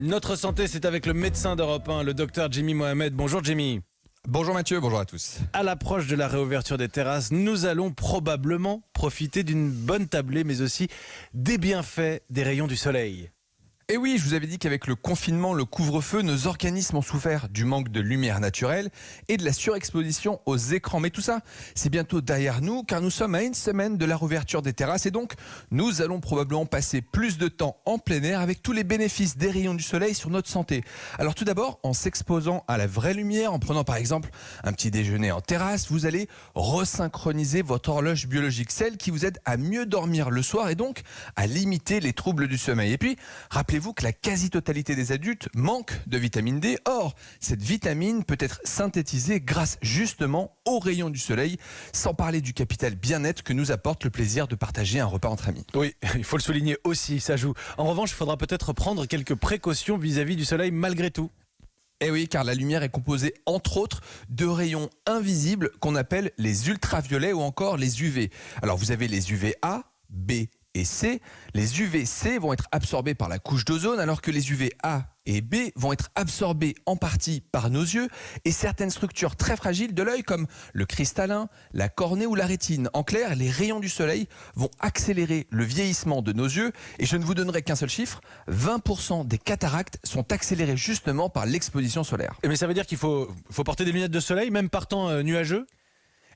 Notre santé, c'est avec le médecin d'Europe 1, le docteur Jimmy Mohamed. Bonjour Jimmy. Bonjour Mathieu, bonjour à tous. À l'approche de la réouverture des terrasses, nous allons probablement profiter d'une bonne tablée, mais aussi des bienfaits des rayons du soleil. Et oui, je vous avais dit qu'avec le confinement, le couvre-feu, nos organismes ont souffert du manque de lumière naturelle et de la surexposition aux écrans. Mais tout ça, c'est bientôt derrière nous car nous sommes à une semaine de la réouverture des terrasses et donc nous allons probablement passer plus de temps en plein air avec tous les bénéfices des rayons du soleil sur notre santé. Alors tout d'abord, en s'exposant à la vraie lumière, en prenant par exemple un petit déjeuner en terrasse, vous allez resynchroniser votre horloge biologique, celle qui vous aide à mieux dormir le soir et donc à limiter les troubles du sommeil. Et puis, rappelez-vous que la quasi-totalité des adultes manquent de vitamine D. Or, cette vitamine peut être synthétisée grâce justement aux rayons du soleil, sans parler du capital bien-être que nous apporte le plaisir de partager un repas entre amis. Oui, il faut le souligner aussi, ça joue. En revanche, il faudra peut-être prendre quelques précautions vis-à-vis du soleil malgré tout. Eh oui, car la lumière est composée entre autres de rayons invisibles qu'on appelle les ultraviolets ou encore les UV. Alors vous avez les UVA, B et C. Les UVC vont être absorbés par la couche d'ozone alors que les UVA et B vont être absorbés en partie par nos yeux et certaines structures très fragiles de l'œil comme le cristallin, la cornée ou la rétine. En clair, les rayons du soleil vont accélérer le vieillissement de nos yeux et je ne vous donnerai qu'un seul chiffre, 20% des cataractes sont accélérés justement par l'exposition solaire. Mais ça veut dire qu'il faut porter des lunettes de soleil, même par temps nuageux ?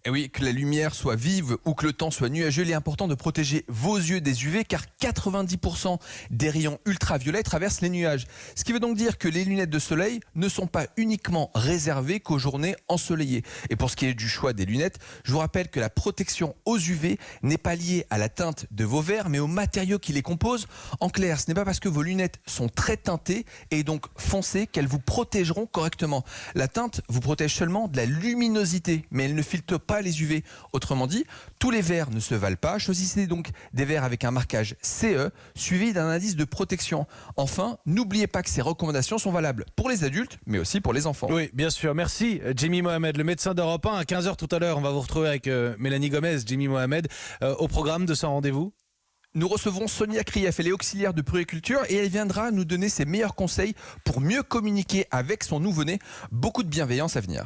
Et oui, que la lumière soit vive ou que le temps soit nuageux, il est important de protéger vos yeux des UV car 90% des rayons ultraviolets traversent les nuages. Ce qui veut donc dire que les lunettes de soleil ne sont pas uniquement réservées qu'aux journées ensoleillées. Et pour ce qui est du choix des lunettes, je vous rappelle que la protection aux UV n'est pas liée à la teinte de vos verres mais aux matériaux qui les composent. En clair, ce n'est pas parce que vos lunettes sont très teintées et donc foncées qu'elles vous protégeront correctement. La teinte vous protège seulement de la luminosité mais elle ne filtre pas les UV. Autrement dit, tous les verres ne se valent pas. Choisissez donc des verres avec un marquage CE suivi d'un indice de protection. Enfin, n'oubliez pas que ces recommandations sont valables pour les adultes, mais aussi pour les enfants. Oui, bien sûr. Merci Jimmy Mohamed, le médecin d'Europe 1. À 15h tout à l'heure, on va vous retrouver avec Mélanie Gomez, Jimmy Mohamed, au programme de ce rendez-vous. Nous recevrons Sonia Krief, elle est auxiliaire de puériculture et elle viendra nous donner ses meilleurs conseils pour mieux communiquer avec son nouveau-né. Beaucoup de bienveillance à venir.